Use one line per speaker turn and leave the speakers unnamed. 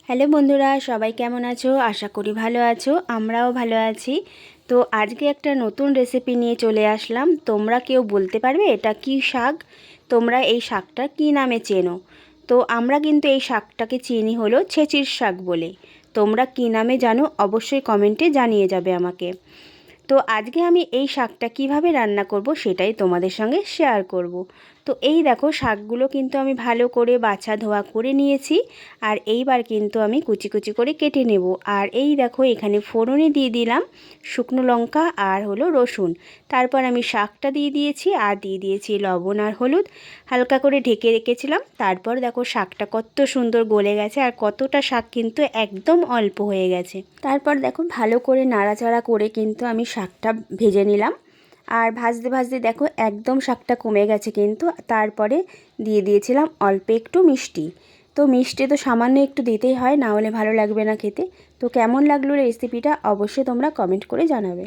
Hello বন্ধুরা, সবাই কেমন আছো? আশা করি ভালো আছো। আমরাও ভালো আছি। তো আজকে একটা নতুন রেসিপি নিয়ে চলে আসলাম। তোমরা কেউ বলতে পারবে এটা কি শাক? তোমরা এই শাকটা কি নামে চেনো? তো আমরা কিন্তু এই শাকটাকে চিনি হলো ছেচির শাক বলে। তোমরা কি নামে জানো অবশ্যই কমেন্টে জানিয়ে যাবে আমাকে। তো আজকে আমি এই শাকটা কিভাবে রান্না করব সেটাই তোমাদের সঙ্গে শেয়ার করব। তো এই দেখো, শাকগুলো কিন্তু আমি ভালো করে বাছা ধোয়া করে নিয়েছি। আর এইবার কিন্তু আমি কুচি কুচি করে কেটে নেব। আর এই দেখো, এখানে ফোড়নে দিয়ে দিলাম শুকনো লঙ্কা আর হলো রসুন। তারপর আমি শাকটা দিয়ে দিয়েছি আর দিয়ে দিয়েছি লবণ আর হলুদ। হালকা করে ঢেকে রেখেছিলাম। তারপর দেখো শাকটা কত সুন্দর গলে গেছে, আর কতটা শাক কিন্তু একদম অল্প হয়ে গেছে। তারপর দেখো ভালো করে নাড়াচাড়া করে কিন্তু আমি শাকটা ভেজে নিলাম। আর ভাজতে ভাজতে দেখো একদম শাকটা কমে গেছে কিন্তু। তারপরে দিয়ে দিয়েছিলাম অল্প একটু মিষ্টি। তো মিষ্টি তো সামান্য একটু দিতেই হয়, না হলে ভালো লাগবে না খেতে। তো কেমন লাগলো রেসিপিটা অবশ্যই তোমরা কমেন্ট করে জানাবে।